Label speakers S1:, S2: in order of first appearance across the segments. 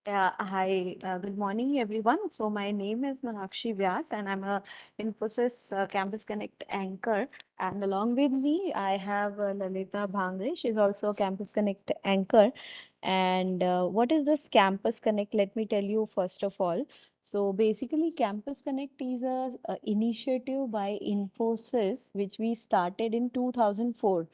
S1: Good morning, everyone. So my name is Manakshi Vyas, and I'm a Infosys Campus Connect anchor. And along with me, I have Lalita Bhangre. She's also a Campus Connect anchor. And what is this Campus Connect? Let me tell you first of all. So basically, Campus Connect is a initiative by Infosys, which we started in 2004,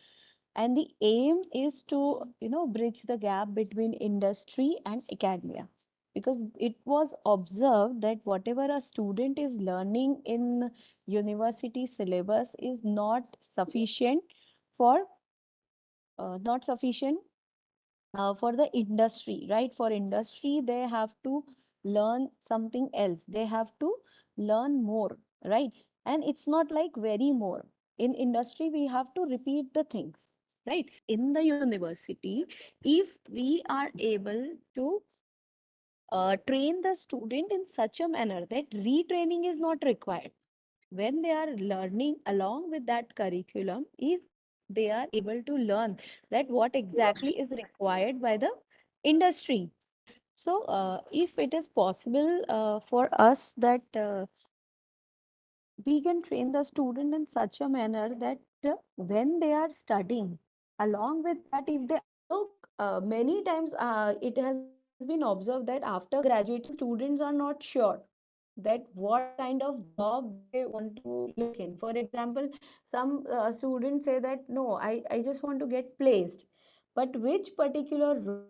S1: and the aim is to bridge the gap between industry and academia, because it was observed that whatever a student is learning in university syllabus is not sufficient for not sufficient for the industry, right? For industry, they have to learn something else. They have to learn more, right? And it's not like very more. In industry, we have to repeat the things, right? In the university, if we are able to train the student in such a manner that retraining is not required, when they are learning along with that curriculum, if they are able to learn that what exactly is required by the industry. So if it is possible for us that we can train the student in such a manner that when they are studying, along with that, if they look many times it has been observed that after graduating, students are not sure that what kind of job they want to look in. For example, some students say that no, I just want to get placed, but which particular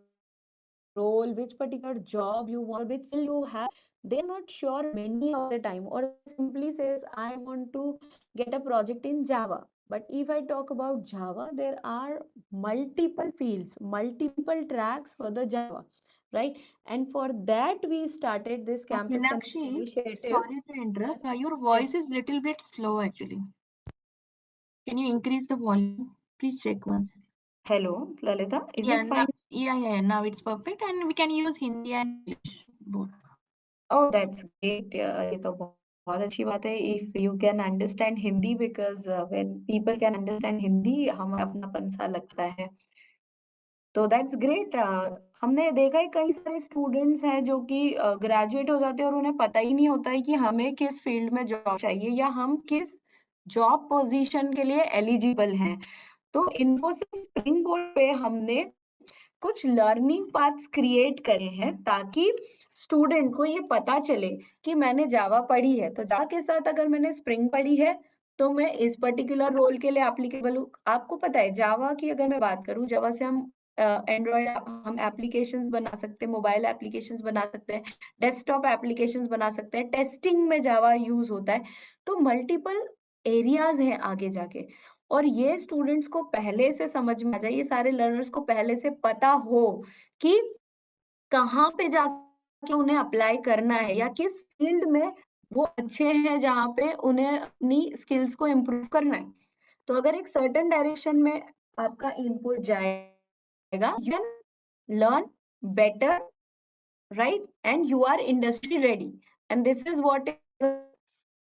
S1: role, which particular job you want, or which skill you have, they are not sure many of the time, or they simply says I want to get a project in Java. But if I talk about Java, there are multiple fields, multiple tracks for the Java, right? And for that we started this Campus Connect
S2: Meenakshi,
S1: initiative.
S2: sorry to interrupt. Your
S1: Yes.
S2: voice is little bit slow actually. Can you increase the volume? Please check once.
S1: Hello, Lalita. Is
S2: Yeah,
S1: it
S2: now,
S1: fine?
S2: now it's perfect, and we can use Hindi and English both.
S1: Oh, that's great. ये तो बहुत अच्छी बात है. If you can understand Hindi, because when people can understand Hindi, हमें अपनापन सा लगता है. तो दैट्स ग्रेट। हमने देखा है कई सारे स्टूडेंट्स हैं जो कि ग्रेजुएट हो जाते हैं और उन्हें पता ही नहीं होता है कि हमें किस फील्ड में जॉब चाहिए या हम किस जॉब पोजीशन के लिए एलिजिबल हैं। तो इन्फोसिस स्प्रिंग बोर्ड पे हमने कुछ लर्निंग पाथ्स क्रिएट करे हैं ताकि स्टूडेंट को ये पता चले कि मैंने जावा पढ़ी है, तो जावा के साथ अगर मैंने स्प्रिंग पढ़ी है तो मैं इस पर्टिकुलर रोल के लिए एप्लीकेबल हूँ। आपको पता है जावा की अगर मैं बात करूँ, जावा से हम एंड्रॉयड हम एप्लीकेशंस बना सकते हैं, मोबाइल एप्लीकेशंस बना सकते हैं, डेस्कटॉप एप्लीकेशंस बना सकते हैं, टेस्टिंग में जावा यूज होता है। तो मल्टीपल एरियाज हैं आगे जाके, और ये स्टूडेंट्स को पहले से समझ में आ जाए, ये सारे लर्नर्स को पहले से पता हो कि कहाँ पे जाके उन्हें अप्लाई करना है या किस फील्ड में वो अच्छे हैं, जहाँ पे उन्हें अपनी स्किल्स को इम्प्रूव करना है। तो अगर एक सर्टेन डायरेक्शन में आपका इनपुट जाएगा, you can learn better, right? And you are industry ready, and this is what is the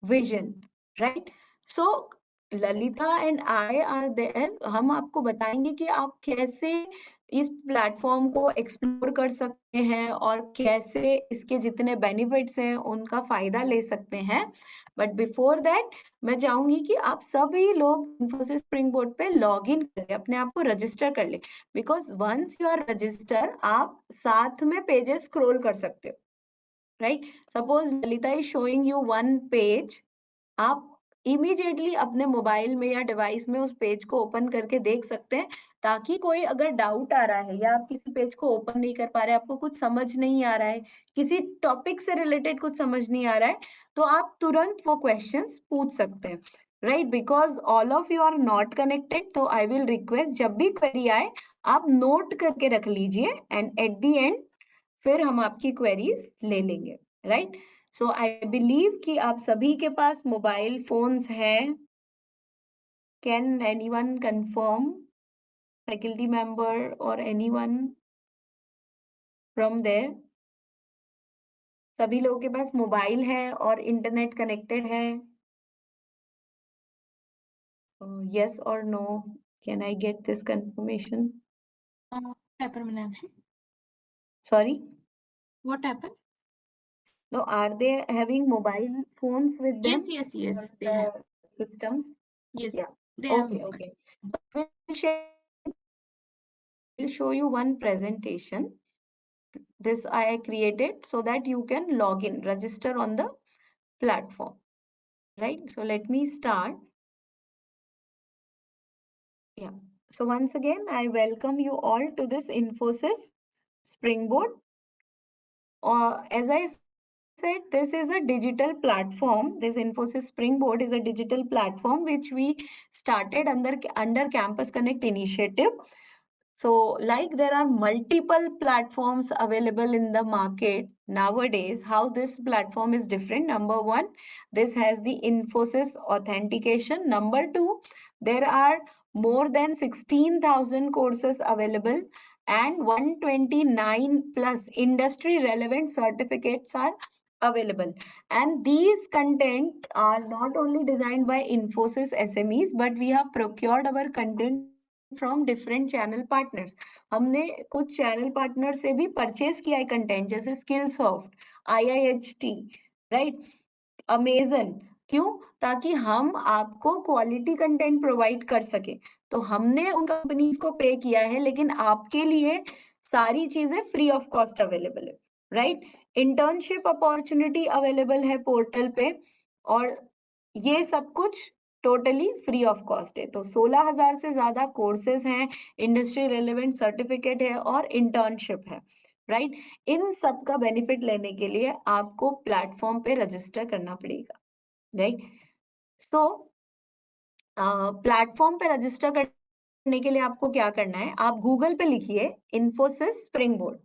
S1: vision, right? So Lalita and I are there, हम आपको बताएंगे कि आप कैसे इस प्लेटफॉर्म को एक्सप्लोर कर सकते हैं और कैसे इसके जितने बेनिफिट्स हैं उनका फायदा ले सकते हैं। बट बिफोर दैट मैं चाहूंगी कि आप सभी लोग इन्फोसिस स्प्रिंग बोर्ड पे लॉग इन करें, अपने आप को रजिस्टर कर लें, because once you are register आप साथ में पेजेस स्क्रॉल कर सकते हो, right? Suppose Lalita is showing you one page, आप इमीडिएटली अपने मोबाइल में या डिवाइस में उस पेज को ओपन करके देख सकते हैं, ताकि कोई अगर डाउट आ रहा है या आप किसी पेज को ओपन नहीं कर पा रहे, आपको कुछ समझ नहीं आ रहा है, किसी टॉपिक से रिलेटेड कुछ समझ नहीं आ रहा है, तो आप तुरंत वो क्वेश्चंस पूछ सकते हैं, right? Because all of you are not connected, तो आई विल रिक्वेस्ट जब भी क्वेरी आए आप नोट करके रख लीजिए, एंड एट द एंड फिर हम आपकी क्वेरीज ले लेंगे, राइट? सो आई बिलीव कि आप सभी के पास मोबाइल फोन्स हैं। Can anyone confirm, faculty member और एनीवन फ्रॉम देयर? सभी लोगों के पास मोबाइल है और इंटरनेट कनेक्टेड है? यस और no? Can I get this confirmation?
S2: Pepper Meenakshi.
S1: Sorry?
S2: What happened?
S1: No, are they having mobile phones with
S2: Yes,
S1: them
S2: yes,
S1: in
S2: yes, they have.
S1: the systems?
S2: Yes,
S1: Yeah.
S2: they have
S1: Okay,
S2: mobile.
S1: okay. We'll show you one presentation. This I created so that you can log in, register on the platform, right? So let me start. Yeah. So once again, I welcome you all to this Infosys Springboard. As I said, this is a digital platform. This Infosys Springboard is a digital platform which we started under Campus Connect initiative. So, like there are multiple platforms available in the market nowadays, how this platform is different. Number one, this has the Infosys authentication. Number two, there are more than 16,000 courses available and 129 plus industry relevant certificates are available. And these content are not only designed by Infosys SMEs, but we have procured our content from different channel partners. हमने कुछ channel partner से भी purchase किया है content, जैसे स्किलसॉफ्ट, IIHT, right, Amazon. क्यों? ताकि हम आपको क्वालिटी कंटेंट प्रोवाइड कर सके. तो हमने उन कंपनीज को पे किया है, लेकिन आपके लिए सारी चीजें फ्री ऑफ कॉस्ट अवेलेबल है, राइट. इंटर्नशिप अपॉर्चुनिटी अवेलेबल है पोर्टल पे, और ये सब कुछ टोटली फ्री ऑफ कॉस्ट है. तो 16,000 से ज्यादा कोर्सेज हैं, इंडस्ट्री रेलेवेंट सर्टिफिकेट है और इंटर्नशिप है, राइट. इन सब का बेनिफिट लेने के लिए आपको प्लेटफॉर्म पे रजिस्टर करना पड़ेगा, राइट. सो प्लेटफॉर्म पे रजिस्टर करने के लिए आपको क्या करना है, आप गूगल पे लिखिए इन्फोसिस स्प्रिंग बोर्ड,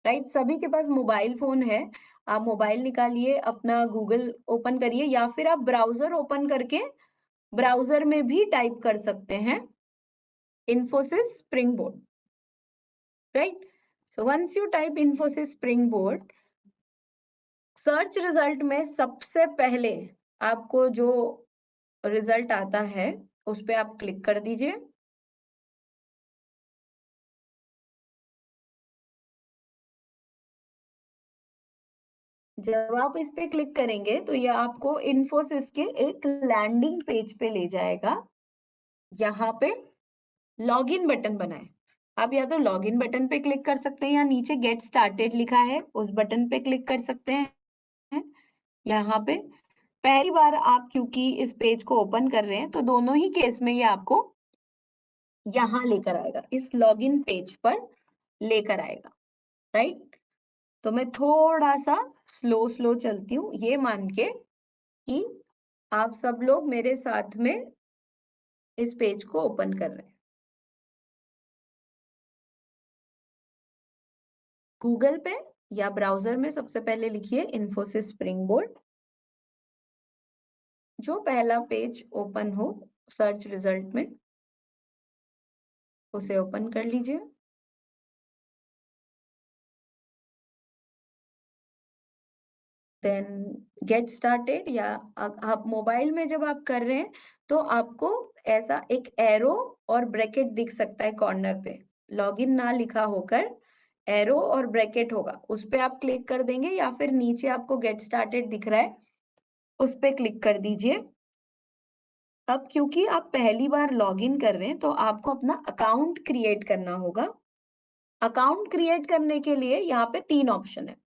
S1: राइट. सभी के पास मोबाइल फोन है, आप मोबाइल निकालिए, अपना गूगल ओपन करिए, या फिर आप ब्राउजर ओपन करके ब्राउजर में भी टाइप कर सकते हैं Infosys Springboard, right? So once you type Infosys Springboard, search result में सबसे पहले आपको जो रिजल्ट आता है उस पे आप क्लिक कर दीजिए. जब आप इस पे क्लिक करेंगे तो ये आपको इन्फोसिस के एक लैंडिंग पेज पे ले जाएगा. यहाँ पे लॉगिन बटन बना है, आप या तो लॉगिन बटन पे क्लिक कर सकते हैं, या नीचे गेट स्टार्टेड लिखा है उस बटन पे क्लिक कर सकते हैं. यहाँ पे पहली बार आप क्योंकि इस पेज को ओपन कर रहे हैं, तो दोनों ही केस में ये आपको यहाँ लेकर आएगा, इस लॉगिन पेज पर लेकर आएगा, राइट. तो मैं थोड़ा सा स्लो स्लो चलती हूँ, ये मान के कि आप सब लोग मेरे साथ में इस पेज को ओपन कर रहे हैं. गूगल पे या ब्राउजर में सबसे पहले लिखिए इन्फोसिस स्प्रिंग बोर्ड. जो पहला पेज ओपन हो सर्च रिजल्ट में उसे ओपन कर लीजिए. देन गेट स्टार्टेड, या आप मोबाइल में जब आप कर रहे हैं तो आपको ऐसा एक एरो और ब्रैकेट दिख सकता है कॉर्नर पे, लॉगिन ना लिखा होकर एरो और ब्रैकेट होगा, उस पे आप क्लिक कर देंगे, या फिर नीचे आपको गेट स्टार्टेड दिख रहा है उस पे क्लिक कर दीजिए. अब क्योंकि आप पहली बार लॉगिन कर रहे हैं तो आपको अपना अकाउंट क्रिएट करना होगा. अकाउंट क्रिएट करने के लिए यहाँ पे 3 ऑप्शन है.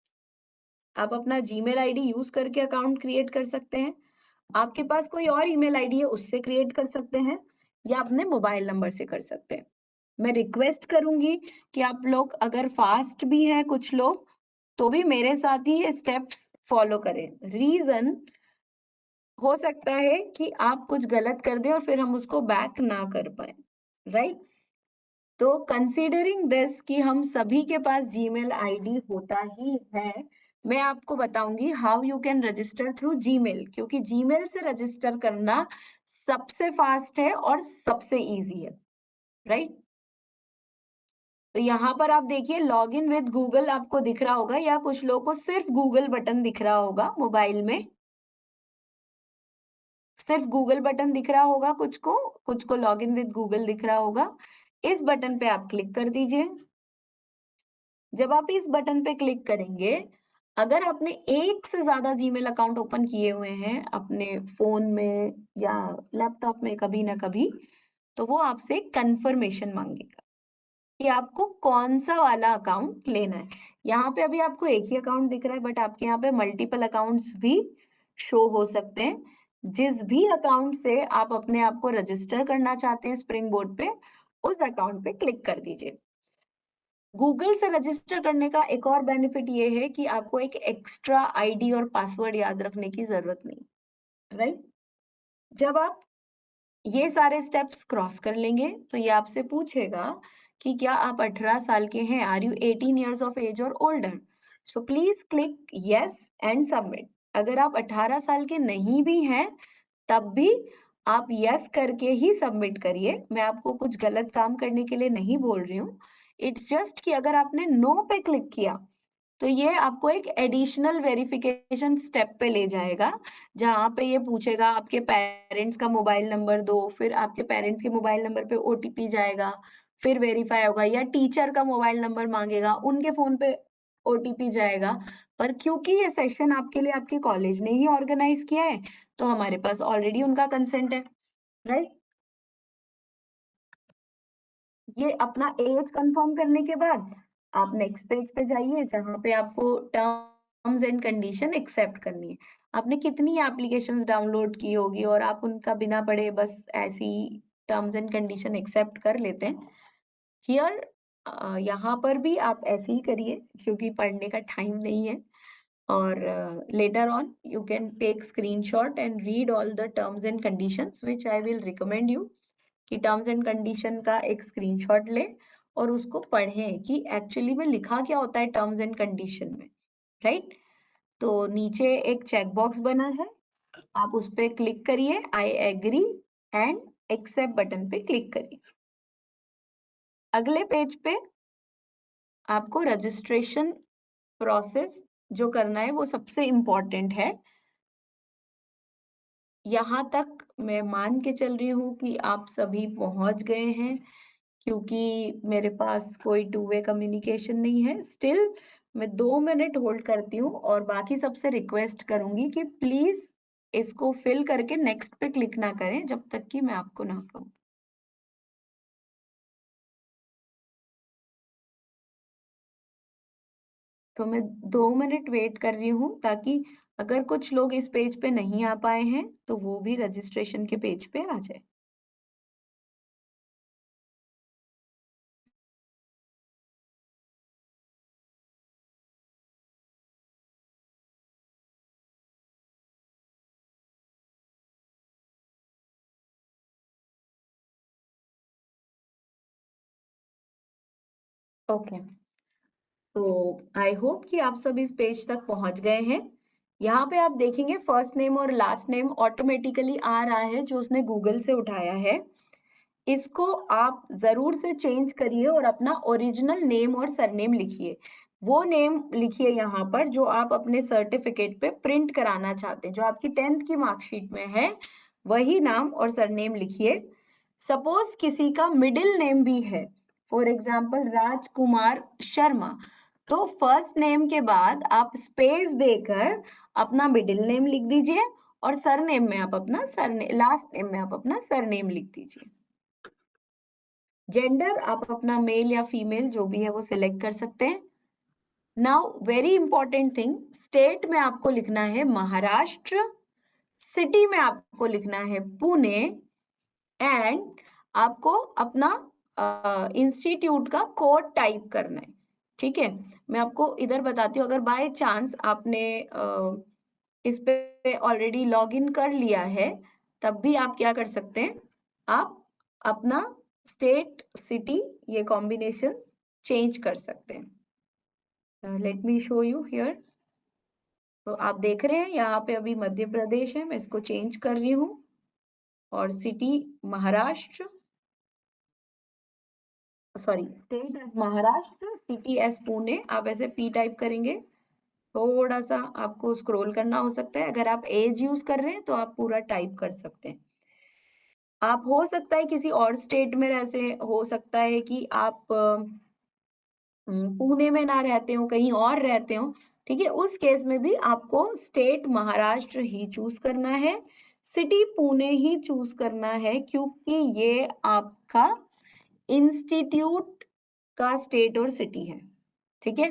S1: आप अपना जीमेल आईडी यूज करके अकाउंट क्रिएट कर सकते हैं, आपके पास कोई और ईमेल आईडी है उससे क्रिएट कर सकते हैं, या अपने मोबाइल नंबर से कर सकते हैं. मैं रिक्वेस्ट करूंगी कि आप लोग अगर फास्ट भी हैं कुछ लोग, तो भी मेरे साथ ही ये स्टेप्स फॉलो करें. रीजन हो सकता है कि आप कुछ गलत कर दें और फिर हम उसको बैक ना कर पाए, राइट. तो कंसीडरिंग दिस कि हम सभी के पास जीमेल आईडी होता ही है, मैं आपको बताऊंगी how you can register through Gmail, क्योंकि जीमेल से रजिस्टर करना सबसे फास्ट है और सबसे इजी है, राइट. तो यहाँ पर आप देखिए लॉग इन विद गूगल आपको दिख रहा होगा, या कुछ लोगों को सिर्फ गूगल बटन दिख रहा होगा मोबाइल में, सिर्फ गूगल बटन दिख रहा होगा कुछ को लॉग इन विद गूगल दिख रहा होगा. इस बटन पे आप क्लिक कर दीजिए. जब आप इस बटन पे क्लिक करेंगे, अगर आपने एक से ज़्यादा जीमेल अकाउंट ओपन किए हुए हैं अपने फ़ोन में या लैपटॉप में कभी ना कभी, तो वो आपसे कन्फर्मेशन माँगेगा कि आपको कौन-सा वाला अकाउंट लेना है। यहाँ पे अभी आपको एक ही अकाउंट दिख रहा है बट आपके यहाँ पे मल्टीपल अकाउंट्स भी शो हो सकते हैं। जिस भी अकाउंट से आप अपने आप को रजिस्टर करना चाहते हैं स्प्रिंग बोर्ड पे, उस अकाउंट पे क्लिक कर दीजिए। गूगल से रजिस्टर करने का एक और बेनिफिट ये है कि आपको एक एक्स्ट्रा आईडी और पासवर्ड याद रखने की ज़रूरत नहीं, राइट? जब आप ये सारे स्टेप्स क्रॉस कर लेंगे, तो ये आपसे पूछेगा कि क्या आप 18 साल के हैं? Are you 18 years of age और older? So please click yes and submit. अगर आप 18 साल के नहीं भी हैं, तब भी आप येस करके ही सबमिट करिए। मैं आपको कुछ गलत काम करने के लिए नहीं बोल रही हूँ। इट्स जस्ट कि अगर आपने नो पे क्लिक किया, तो ये आपको एक एडिशनल वेरिफिकेशन स्टेप पे ले जाएगा, जहाँ पे ये पूछेगा आपके पेरेंट्स का मोबाइल नंबर दो, फिर आपके पेरेंट्स के मोबाइल नंबर पे ओटीपी जाएगा, फिर वेरीफाई होगा या टीचर का मोबाइल नंबर माँगेगा, उनके फ़ोन पे ओटीपी जाएगा। पर क्योंकि ये सेशन आपके लिए आपके कॉलेज ने ही ऑर्गेनाइज़ किया है, तो हमारे पास ऑलरेडी उनका कंसेंट है, राइट? ये अपना एज कंफर्म करने के बाद आप नेक्स्ट पेज पे जाइए जहाँ पे आपको टर्म्स एंड कंडीशन एक्सेप्ट करनी है। आपने कितनी एप्लीकेशंस डाउनलोड की होगी और आप उनका बिना पढ़े बस ऐसी टर्म्स एंड कंडीशन एक्सेप्ट कर लेते हैं। हियर यहाँ पर भी आप ऐसे ही करिए क्योंकि पढ़ने का टाइम नहीं है और later on you can take screenshot and read all the terms and conditions which I will recommend you कि टर्म्स एंड कंडीशन का एक स्क्रीनशॉट लें और उसको पढ़ें कि एक्चुअली में लिखा क्या होता है टर्म्स एंड कंडीशन में, राइट? तो नीचे एक चेक बॉक्स बना है, आप उस पे क्लिक करिए, I agree and accept button पे क्लिक करिए। अगले पेज पे आपको रजिस्ट्रेशन प्रोसेस जो करना है वो सबसे इम्पोर्टेंट है। यहाँ तक मैं मान के चल रही हूँ कि आप सभी पहुँच गए हैं क्योंकि मेरे पास कोई टू वे कम्युनिकेशन नहीं है। स्टिल मैं 2 मिनट होल्ड करती हूँ और बाकी सबसे रिक्वेस्ट करूँगी कि प्लीज़ इसको फिल करके नेक्स्ट पे क्लिक ना करें जब तक कि मैं आपको ना कहूँ। तो मैं 2 मिनट वेट कर रही हूँ ताकि अगर कुछ लोग इस पेज पे नहीं आ पाए हैं, तो वो भी रजिस्ट्रेशन के पेज पे आ जाएँ। ओके। तो आई होप कि आप सब इस पेज तक पहुंच गए हैं। यहाँ पे आप देखेंगे फर्स्ट नेम और लास्ट नेम ऑटोमेटिकली आ रहा है जो उसने गूगल से उठाया है। इसको आप ज़रूर से चेंज करिए और अपना ओरिजिनल नेम और सरनेम लिखिए। वो नेम लिखिए यहाँ पर जो आप अपने सर्टिफिकेट पे प्रिंट कराना चाहते हैं, जो आपकी 10th की मार्कशीट में है, वही नाम और सरनेम लिखिए। सपोज़ किसी का मिडिल नेम भी है, फॉर एग्ज़ाम्पल राजकुमार शर्मा, तो फर्स्ट नेम के बाद आप स्पेस देकर अपना मिडिल नेम लिख दीजिए और सरनेम में आप अपना सरने लास्ट नेम में आप अपना सरनेम लिख दीजिए। जेंडर आप अपना मेल या फीमेल जो भी है वो सिलेक्ट कर सकते हैं। Now very important thing, state में आपको लिखना है महाराष्ट्र, सिटी में आपको लिखना है पुणे एंड आपको अपना इंस्टीट्यूट का कोड टाइप करना है। ठीक है, मैं आपको इधर बताती हूँ अगर बाय चांस आपने इस पे ऑलरेडी लॉग इन कर लिया है, तब भी आप क्या कर सकते हैं, आप अपना स्टेट सिटी ये कॉम्बिनेशन चेंज कर सकते हैं। Let me show you here. तो आप देख रहे हैं यहाँ पे अभी मध्य प्रदेश है, मैं इसको चेंज कर रही हूँ और city Maharashtra, sorry state as Maharashtra, city as Pune, आप ऐसे पी टाइप करेंगे, थोड़ा सा आपको स्क्रॉल करना हो सकता है। अगर आप एज यूज कर रहे हैं तो आप पूरा टाइप कर सकते हैं। आप हो सकता है किसी और स्टेट में, ऐसे हो सकता है कि आप पुणे में ना रहते हो, कहीं और रहते हो, ठीक है, उस केस में भी आपको स्टेट महाराष्ट्र ही चूज करना है, सिटी पुणे ही चूज करना है, क्योंकि ये आपका इंस्टीट्यूट का स्टेट और सिटी है, ठीक है।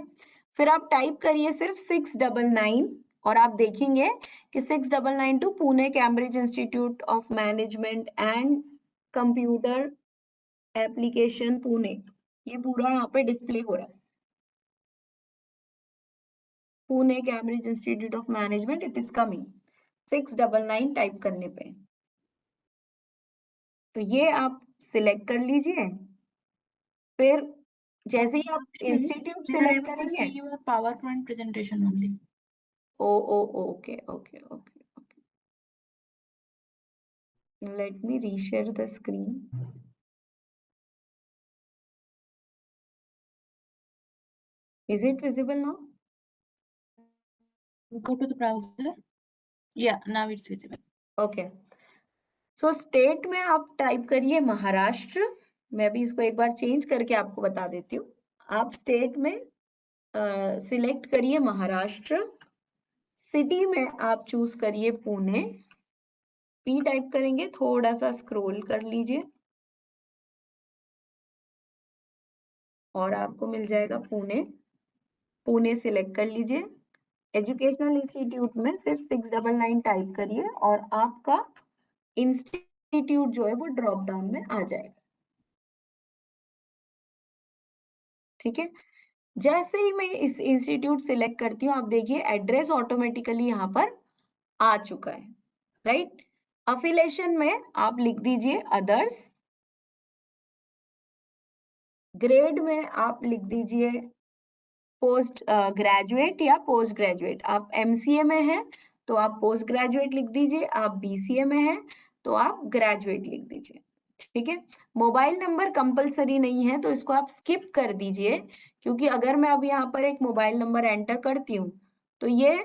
S1: फिर आप टाइप करिए सिर्फ 699 और आप देखेंगे कि 699 Pune Cambridge institute of management and computer application Pune, ये पूरा यहाँ पे डिस्प्ले हो रहा है। Pune Cambridge institute of management, it is coming 699 type करने पे। तो ये आप सिलेक्ट कर लीजिए। फिर जैसे ही आप
S2: Actually,
S1: institute
S2: we are
S1: select
S2: able to
S1: करेंगे,
S2: see your PowerPoint presentation only.
S1: Oh oh okay okay okay okay, let me reshare the screen. Is it visible now?
S2: Go to the browser. Yeah, now it's visible.
S1: Okay, so state में आप type करिए महाराष्ट्र। मैं भी इसको एक बार change करके आपको बता देती हूँ। आप स्टेट में सिलेक्ट करिए महाराष्ट्र, सिटी में आप चूज करिए पुणे, पी टाइप करेंगे, थोड़ा सा स्क्रॉल कर लीजिए और आपको मिल जाएगा पुणे। पुणे सिलेक्ट कर लीजिए। एजुकेशनल इंस्टीट्यूट में सिर्फ 699 टाइप करिए और आपका इंस्टीट्यूट जो है वो ड्रॉप डाउन में आ जाएगा, ठीक है। जैसे ही मैं इस इंस्टीट्यूट सिलेक्ट करती हूँ, आप देखिए एड्रेस ऑटोमेटिकली यहाँ पर आ चुका है, राइट। अफिलेशन में आप लिख दीजिए अदर्स, ग्रेड में आप लिख दीजिए पोस्ट ग्रेजुएट या पोस्ट ग्रेजुएट। आप एमसीए में हैं तो आप पोस्ट ग्रेजुएट लिख दीजिए, आप बीसीए में हैं तो आप ग्रेजुएट लिख दीजिए, ठीक है। मोबाइल नंबर कंपलसरी नहीं है तो इसको आप स्किप कर दीजिए, क्योंकि अगर मैं अब यहाँ पर एक मोबाइल नंबर एंटर करती हूँ तो ये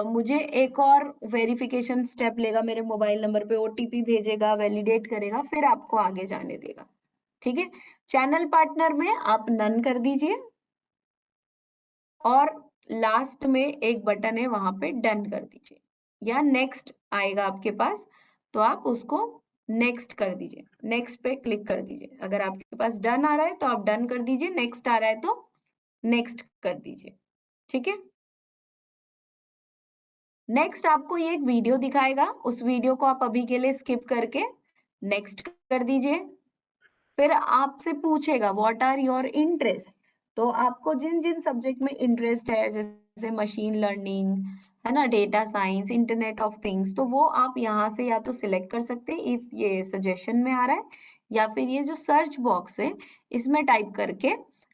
S1: मुझे एक और वेरिफिकेशन स्टेप लेगा, मेरे मोबाइल नंबर पे ओटीपी भेजेगा, वैलिडेट करेगा, फिर आपको आगे जाने देगा, ठीक है। चैनल पार्टनर में आप नन कर दीजिए और लास्ट में एक बटन है वहां पे डन कर दीजिए, या नेक्स्ट आएगा आपके पास तो आप उसको नेक्स्ट कर दीजिए, नेक्स्ट पे क्लिक कर दीजिए। अगर आपके पास डन आ रहा है तो आप डन कर दीजिए, नेक्स्ट आ रहा है तो नेक्स्ट कर दीजिए, ठीक है। नेक्स्ट आपको ये एक वीडियो दिखाएगा, उस वीडियो को आप अभी के लिए स्किप करके नेक्स्ट कर दीजिए। फिर आपसे पूछेगा व्हाट आर योर इंटरेस्ट, तो आपको जिन जिन सब्जेक्ट में इंटरेस्ट है, जैसे मशीन लर्निंग है ना, data science, internet of things, तो वो आप यहाँ से या तो सिलेक्ट कर सकते हैं इफ ये सजेशन में आ रहा है, या फिर ये जो सर्च बॉक्स है इसमें टाइप करके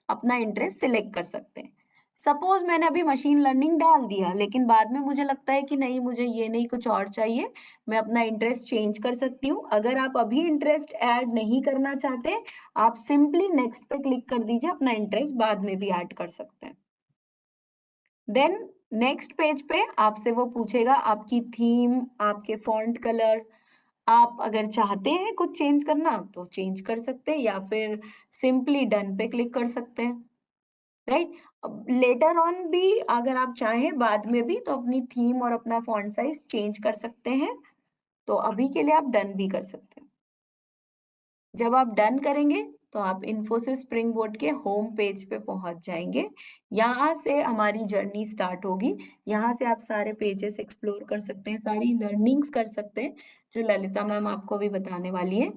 S1: अपना इंटरेस्ट सिलेक्ट कर सकते हैं। सपोज मैंने अभी मशीन लर्निंग डाल दिया, लेकिन बाद में मुझे लगता है कि नहीं, मुझे ये नहीं, कुछ और चाहिए, मैं अपना इंटरेस्ट चेंज कर सकती हूँ। अगर आप अभी इंटरेस्ट ऐड नहीं करना चाहते, आप सिंपली नेक्स्ट पे क्लिक कर दीजिए, अपना इंटरेस्ट बाद में भी ऐड कर सकते हैं। देन नेक्स्ट पेज पे आपसे वो पूछेगा आपकी थीम, आपके फॉन्ट कलर, आप अगर चाहते हैं कुछ चेंज करना तो चेंज कर सकते हैं, या फिर सिंपली डन पे क्लिक कर सकते हैं, राइट। लेटर ऑन भी अगर आप चाहें बाद में भी तो अपनी थीम और अपना फॉन्ट साइज चेंज कर सकते हैं, तो अभी के लिए आप डन भी कर सकते हैं। जब आप डन करेंगे तो आप इन्फोसिस स्प्रिंग बोर्ड के होम पेज पे पहुंच जाएंगे। यहाँ से हमारी जर्नी स्टार्ट होगी, यहाँ से आप सारे पेजेस एक्सप्लोर कर सकते हैं, सारी लर्निंग्स कर सकते हैं जो ललिता मैम आपको अभी बताने वाली है।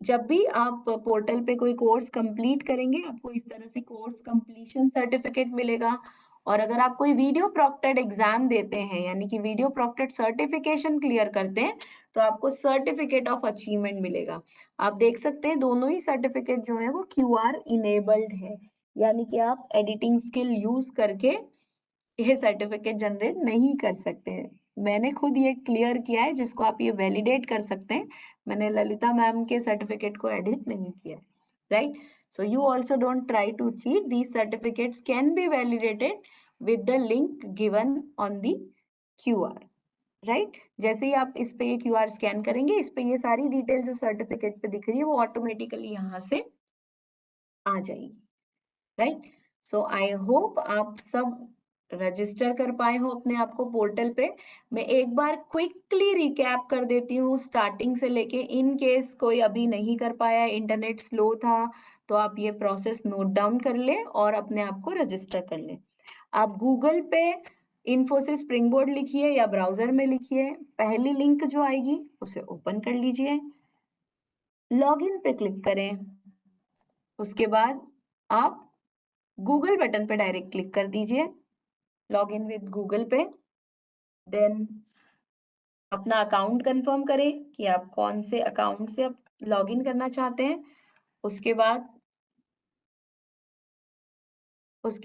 S1: जब भी आप पोर्टल पे कोई कोर्स कंप्लीट करेंगे, आपको इस तरह से कोर्स कंप्लीशन सर्टिफिकेट मिलेगा। और अगर आप कोई वीडियो प्रोक्टेड एग्जाम देते हैं, यानी कि वीडियो प्रोक्टेड सर्टिफिकेशन क्लियर करते हैं, तो आपको सर्टिफिकेट ऑफ अचीवमेंट मिलेगा। आप देख सकते हैं दोनों ही सर्टिफिकेट जो है वो क्यूआर इनेबल्ड है, यानी कि आप एडिटिंग स्किल यूज करके ये सर्टिफिकेट जनरेट नहीं कर सकते हैं। मैंने खुद ये क्लियर किया है, जिसको आप ये वैलिडेट कर सकते हैं। मैंने ललिता मैम के सर्टिफिकेट को एडिट नहीं किया है, right. So you also don't try to cheat, these certificates can be validated with the link given on the QR, right. जैसे ही आप इस पे ये क्यूआर स्कैन करेंगे, इस पे ये सारी डिटेल जो सर्टिफिकेट पे दिख रही है वो ऑटोमेटिकली यहाँ से आ जाएगी, राइट? सो आई होप आप सब रजिस्टर कर पाए हो अपने आप को पोर्टल पे। मैं एक बार क्विकली रिकैप कर देती हूँ स्टार्टिंग से लेके, इन केस कोई अभी नहीं कर पाया, इंटरनेट स्लो था, तो आप ये प्रोसेस नोट डाउन कर लें और अपने आप को रजिस्टर कर लें। आप गूगल पे इन्फोसिस स्प्रिंगबोर्ड लिखिए या ब्राउजर में लिखिए, पहली लिंक जो आएगी उसे ओपन कर लीजिए, लॉगिन पे क्लिक करें। उसके बाद आप गूगल बटन पे डायरेक्ट क्लिक कर दीजिए, लॉगिन विद गूगल पे। देन अपना अकाउंट कंफर्म करें कि आप कौन से अकाउंट से आप लॉगिन करना चाहते हैं। उसके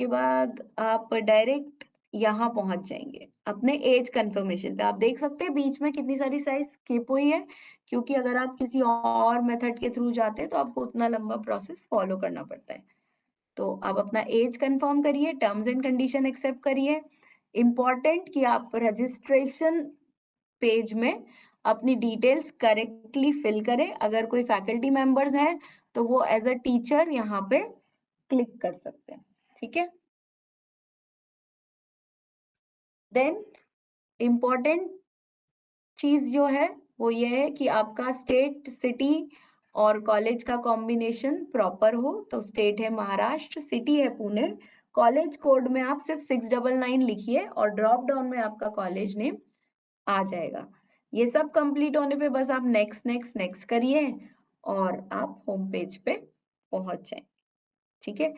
S1: बाद आप डायरेक्ट यहाँ पहुंच जाएंगे अपने एज कंफर्मेशन पे। आप देख सकते हैं बीच में कितनी सारी साइज स्किप हुई है, क्योंकि अगर आप किसी और मेथड के थ्रू जाते हैं तो आपको उतना लंबा प्रोसेस फॉलो करना पड़ता है। तो आप अपना एज कंफर्म करिए, टर्म्स एंड कंडीशन एक्सेप्ट करिए। इम्पॉर्टेंट कि आप रजिस्ट्रेशन पेज में अपनी डिटेल्स करेक्टली फिल करें। अगर कोई फैकल्टी मेंबर्स हैं तो वो एज अ टीचर यहाँ पे क्लिक कर सकते हैं, ठीक है। देन इम्पॉर्टेंट चीज जो है वो ये है कि आपका स्टेट, सिटी और कॉलेज का कॉम्बिनेशन प्रॉपर हो। तो स्टेट है महाराष्ट्र, सिटी है पुणे, कॉलेज कोड में आप सिर्फ 699 लिखिए और ड्रॉप डाउन में आपका कॉलेज नेम आ जाएगा। ये सब कंप्लीट होने पे बस आप नेक्स्ट नेक्स्ट नेक्स्ट करिए और आप होम पेज पे पहुंच जाए, ठीक है।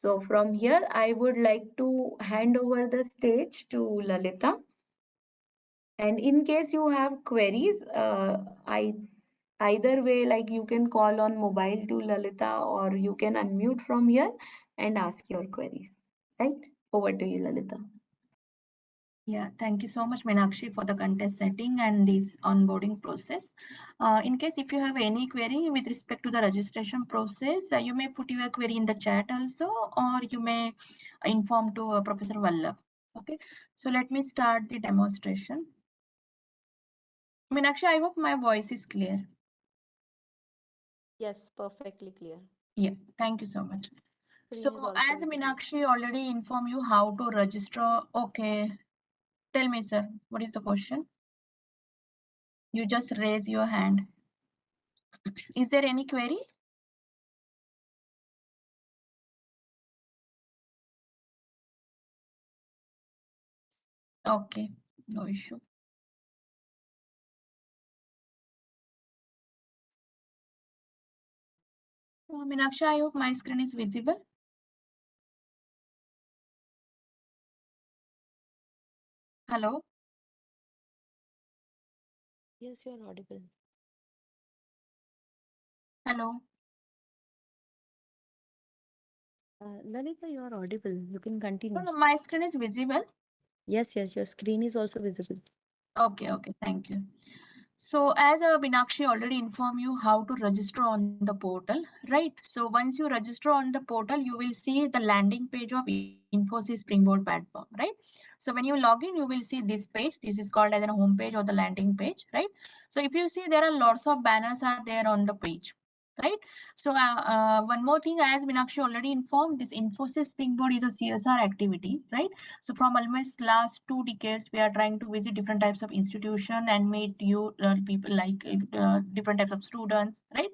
S1: So from here I would like to hand over the stage to Lalita, and in case you have queries, I either way, like you can call on mobile to Lalita or you can unmute from here and ask your queries, right? Over to you, Lalita.
S2: Yeah, thank you so much, Meenakshi, for the contest setting and this onboarding process. In case if you have any query with respect to the registration process, you may put your query in the chat also, or you may inform to Professor Vallabh. Okay, so let me start the demonstration. Meenakshi, I hope my voice is clear.
S3: Yes, perfectly clear.
S2: Yeah, thank you so much.
S3: Screen
S2: So
S3: is also
S2: as
S3: visible.
S2: Meenakshi already informed you how to register. Okay, tell me, sir, what is the question? You just raise your hand. Is there any query? Okay, no issue. Meenakshi, I hope my screen is visible. Hello?
S3: Yes, you are audible.
S2: Hello?
S3: Lalita, you are audible. You can continue.
S2: No, my screen is visible.
S3: Yes, your screen is also visible.
S2: Okay, thank you. So as Meenakshi already informed you how to register on the portal, right? So once you register on the portal, you will see the landing page of Infosys Springboard platform, right? So when you log in, you will see this page. This is called as a home page or the landing page, right? So if you see, there are lots of banners are there on the page, right? So one more thing, as Meenakshi already informed, this Infosys Springboard is a CSR activity, right? So from almost last 2 decades, we are trying to visit different types of institution and meet you people like different types of students, right?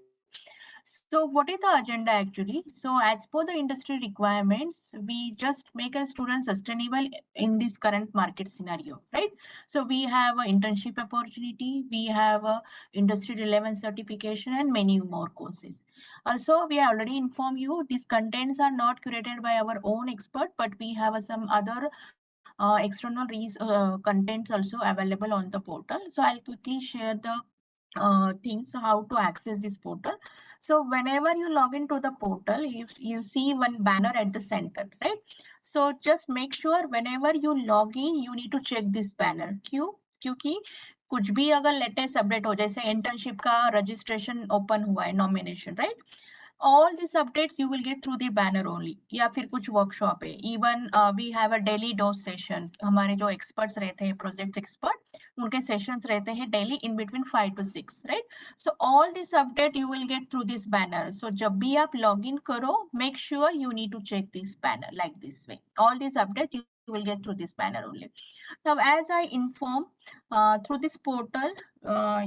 S2: So what is the agenda actually? So as per the industry requirements, we just make a student sustainable in this current market scenario, right? So we have an internship opportunity, we have a industry relevant certification and many more courses. Also, we have already informed you, these contents are not curated by our own expert, but we have some other external contents also available on the portal. So I'll quickly share the things how to access this portal. So whenever you log into the portal, you see one banner at the center, right? So just make sure whenever you log in, you need to check this banner. क्यों? क्योंकि कुछ भी अगर latest update हो, जैसे internship का registration open हुआ है, nomination, right? all these updates you will get through the banner only, या फिर कुछ वर्कशॉप है, even we have a daily dose session, हमारे जो एक्सपर्ट्स रहते हैं प्रोजेक्ट एक्सपर्ट, उनके सेशंस रहते हैं daily in between 5 to 6, right? So all this update you will get through this banner. So जब भी आप लॉग इन करो, make sure you need to check this banner like this way. All this update you will get through this banner only. Now, as I inform, through this portal,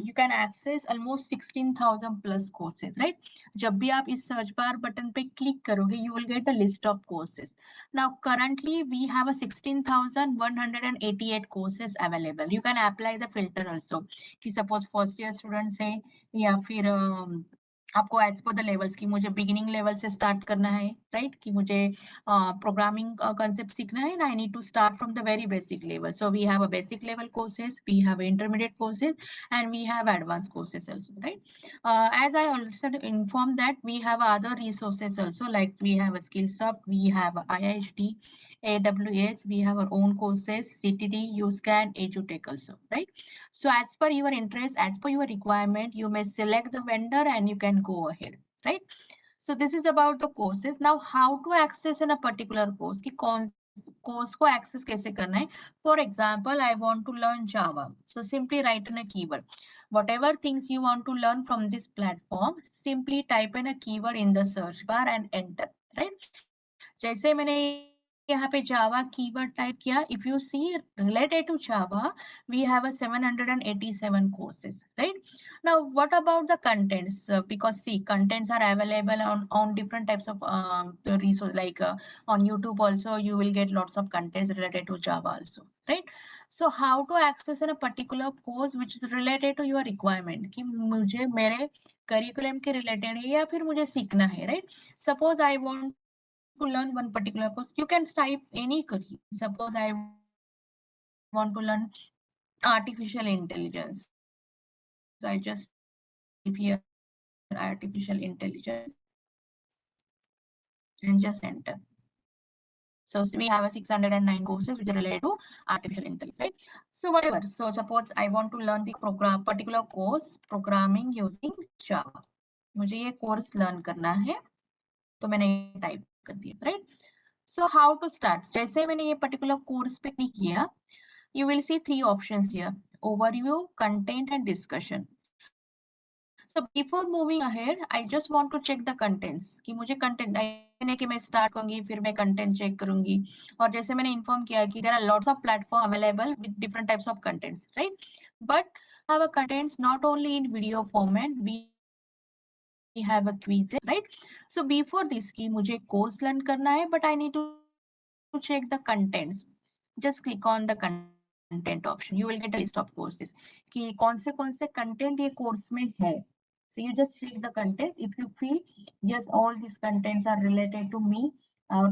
S2: you can access almost 16,000 plus courses, right? जब भी आप इस search bar button पे click करोगे, you will get a list of courses. Now, currently we have a 16,188 courses available. You can apply the filter also. कि suppose first year students है या फिर आपको एज पर द लेवल्स की मुझे beginning level से start करना है, राइट? कि मुझे प्रोग्रामिंग कंसेप्ट सीखना है, I need to start from the very basic level. So we have a basic level courses, we have intermediate courses, and we have advanced courses also, right? As I also informed that we have other resources also, like we have a Skillsoft, we have IIHT, AWS, we have our own courses, CTD, UScan, EduTech also, right? So as per your interest, as per your requirement, you may select the vendor and you can go ahead, right? So this is about the courses. Now, how to access in a particular course? कि कौन course को access कैसे करना है? For example, I want to learn Java. So simply write in a keyword. Whatever things you want to learn from this platform, simply type in a keyword in the search bar and enter, right? जैसे मैंने यहाँ पे Java keyword type किया, if you see related to Java, we have a 787 courses, right? Now, what about the contents? Because see, contents are available on different types of the resource, like on YouTube also, you will get lots of contents related to Java also, right? So how to access in a particular course which is related to your requirement, कि मुझे मेरे curriculum के related है या फिर मुझे सीखना है, right? Suppose I want to learn one particular course, you can type any career. Suppose I want to learn artificial intelligence. So I just type here artificial intelligence and just enter. So we have a 609 courses which are related to artificial intelligence, right? So whatever. So suppose I want to learn the particular course, programming using Java. मुझे ये course learn करना है, तो मैंने ये type कर दिया, right? So how to start? जैसे मैंने ये particular course पे क्लिक किया, you will see three options here: overview, content, and discussion. So before moving ahead, I just want to check the contents कि मुझे content नहीं कि मैं start करूँगी फिर मैं content check करूँगी. और जैसे मैंने inform किया कि there are lots of platform available with different types of contents, right? But our contents not only in video format, we have a quiz, right? So before this कि मुझे course learn करना है, but I need to check the contents. Just click on the content option. You will get a list of courses कि कौन से content ये course में है. So you just check the contents. If you feel yes, all these contents are related to me,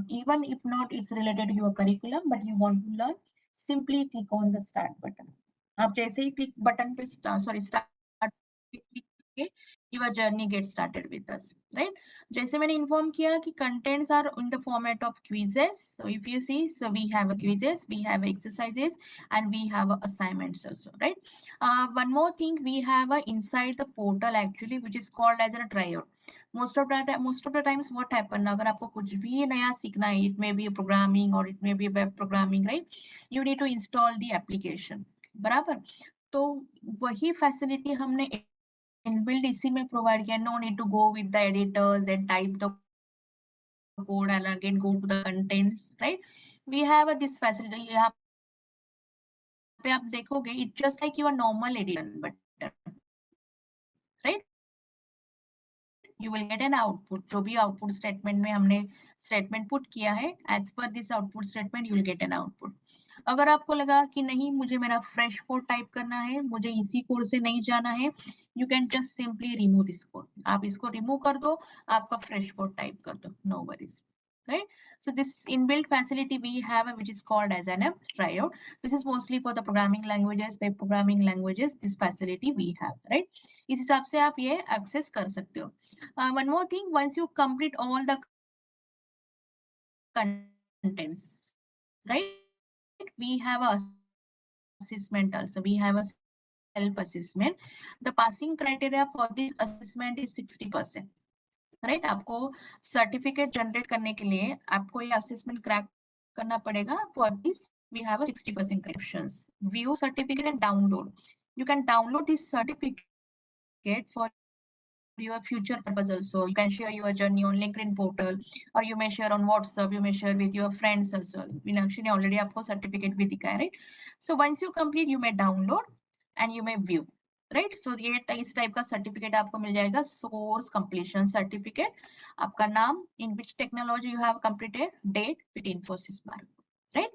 S2: even if not, it's related to your curriculum, but you want to learn, simply click on the start button. आप जैसे ही click button पे start पे click करके your journey gets started with us, right? जैसे मैंने inform किया कि contents are in the format of quizzes. So if you see, so we have a quizzes, we have exercises, and we have assignments also, right? One more thing, we have inside the portal actually, which is called as a tryout. Most of the times what happen, अगर आपको कुछ भी नया सीखना है, it may be programming or it may be web programming, right? You need to install the application, बराबर? तो वही facility हमने inbuilt इसी में provide किया. No need to go with the editors and type the code and again go to the contents, right? We have this facility. यहाँ पे आप देखोगे, it's just like your normal editor button, right? You will get an output. जो भी output statement में हमने statement put किया है, as per this output statement, you will get an output. अगर आपको लगा कि नहीं मुझे मेरा fresh code type करना है, मुझे इसी code से नहीं जाना है, you can just simply remove this code. आप इसको remove कर दो, आपका fresh code type कर दो, no worries, right? So this inbuilt facility we have, which is called as an tryout. This is mostly for the programming languages, web programming languages. This facility we have, right? इस हिसाब से आप ये access कर सकते हो. One more thing, once you complete all the contents, right? We have a assessment also. We have a self-assessment. The passing criteria for this assessment is 60%. Right? आपको certificate generate करने के लिए आपको ये असेसमेंट क्रैक करना पड़ेगा. For this we have a 60% corrections. View certificate and download. You can download this certificate for your future purpose also. You can share your journey on LinkedIn portal, or you may share on WhatsApp, you may share with your friends also. Meenakshi ने already आपको certificate भी दिखाया, right? So once you complete, you may download and you may view, right? So ये इस type का certificate आपको मिल जाएगा, source completion certificate, आपका नाम, in which technology you have completed, date with Infosys mark, right?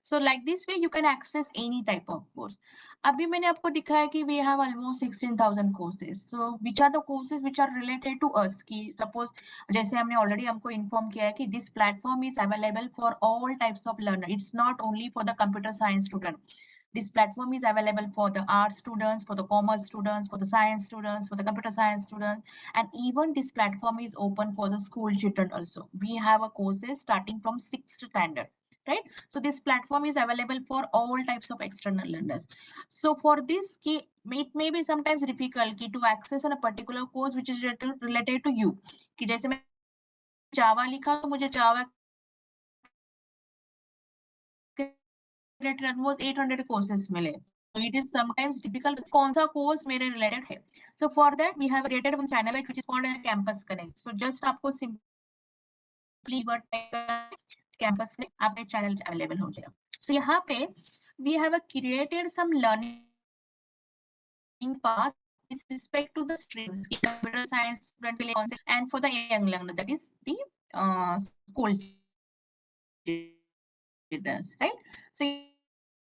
S2: So like this way you can access any type of course. अभी मैंने आपको दिखाया कि we have almost 16,000 courses. So which are the courses which are related to us? कि suppose जैसे हमने already हमको inform किया है कि this platform is available for all types of learner. It's not only for the computer science student. This platform is available for the art students, for the commerce students, for the science students, for the computer science students, and even this platform is open for the school children also. We have a courses starting from 6th standard, right? So this platform is available for all types of external learners. So for this, it may be sometimes difficult to access on a particular course which is related to you. कि जैसे मैं जावा लिखा तो मुझे जावा almost 800 courses मिले. So it is sometimes difficult कौन सा course मेरे related है. So for that we have created one channel which is called as Campus Connect. So just आपको simply word campus में आपके channel available हो जाएगा. So यहाँ पे we have created some learning path with respect to the streams, computer science student के लिए कौन से, and for the young learner, that is the school children, right? So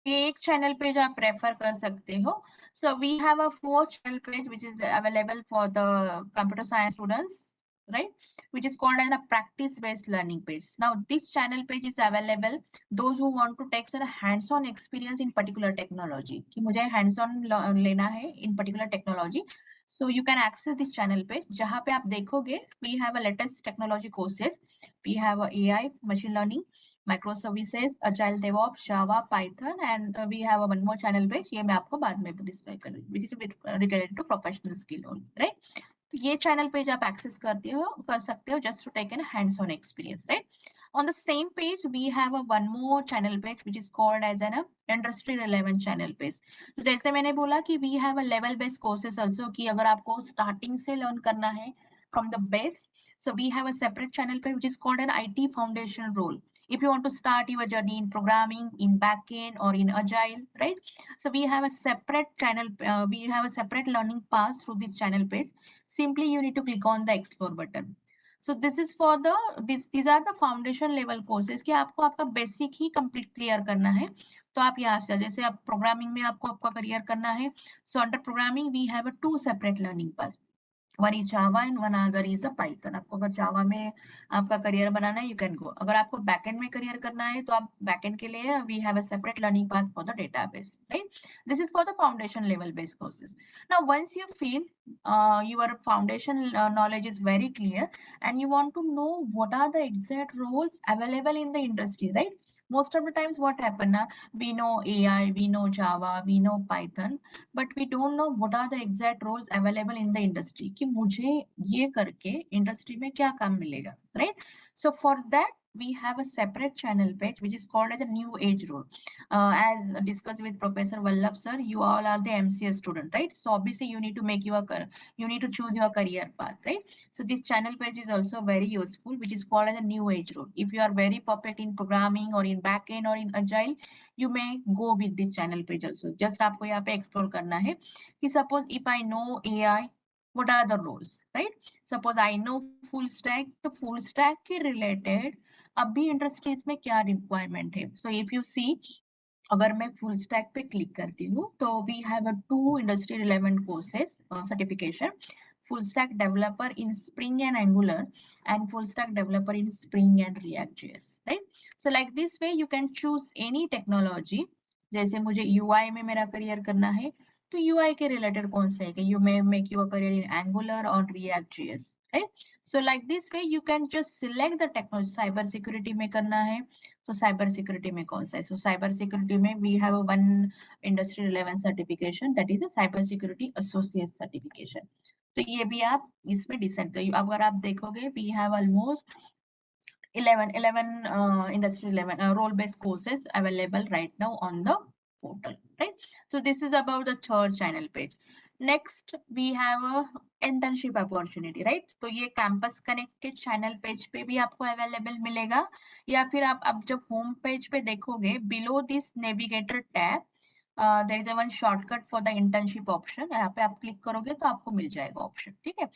S2: ये एक चैनल पेज आप रेफर कर सकते हो. So we have a 4 channel page which is available for the computer science students, right? Which is called as a practice based learning page. Now this channel page is available those who want to take a hands on experience in particular technology, कि मुझे hands on लेना है in particular technology. So you can access this channel page जहाँ पे आप देखोगे we have a latest technology courses. We have a AI, machine learning, microservices, agile DevOps, Java, Python, and we have a one more channel page. ये मैं आपको बाद में display कर, which is related to professional skill only, right? तो ये channel page आप access कर सकते हो just to take a hands-on experience, right? On the same page, we have a one more channel page which is called as an industry relevant channel page. तो जैसे मैंने बोला कि we have a level based courses also, कि अगर आपको starting से learn करना है from the base, so we have a separate channel page which is called an IT foundation role. If you want to start your journey in programming, in backend, or in agile, right? So we have a separate channel, we have a separate learning path through this channel page. Simply you need to click on the explore button. So this is for the these are the foundation level courses कि आपको आपका basic ही complete clear करना है. तो आप यहाँ से जैसे आप programming में आपको आपका career करना है. So under programming we have a 2 separate learning paths. One is Java and one other is a Python. आपको अगर Java में आपका करियर बनाना है, you can go. अगर आपको backend में करियर करना है, तो आप backend के लिए we have a separate learning path for the database, right? This is for the foundation level based courses. Now, once you feel your foundation knowledge is very clear, and you want to know what are the exact roles available in the industry, right? Most of the times what happen na, we know AI, we know Java, we know Python, but we don't know what are the exact roles available in the industry, कि मुझे ये करके industry में क्या काम मिलेगा, right? So for that we have a separate channel page which is called as a new age role. As discussed with Professor Vallabh sir, you all are the MCS student, right? So obviously you need to make you need to choose your career path, right? So this channel page is also very useful, which is called as a new age role. If you are very perfect in programming or in backend or in agile, you may go with this channel page also. Just आपको यहाँ पे explore करना है कि suppose if I know AI, what are the roles, right? Suppose I know full stack, तो full stack के related अभी industries में क्या रिक्वायरमेंट है. सो इफ यू सी, अगर मैं फुल स्टैक पे क्लिक करती हूँ तो we have 2 industry relevant courses certification, full stack developer in Spring and Angular, and full stack developer in Spring and React.js, right? So like this way you can choose any technology. जैसे मुझे UI में मेरा career करना है तो UI के related कौन से है कि you may make your career in Angular or React.js, right? So like this way you can just select the technology. cyber security में करना है तो cyber security में कौन सा है. So cyber security में we have one industry relevant certification, that is a cyber security associate certification. तो ये भी आप इसमें डिसाइड, तो अगर आप देखोगे we have almost 11 industry 11 role based courses available right now on the portal, right? So this is about the third channel page. Next we have a internship opportunity, right? तो ये कैंपस कनेक्ट के channel page पे भी आपको available मिलेगा, या फिर आप जब होम पेज पे देखोगे below this navigator tab there is a one shortcut for the internship option, यहाँ पे आप क्लिक करोगे तो आपको मिल जाएगा ऑप्शन, ठीक है?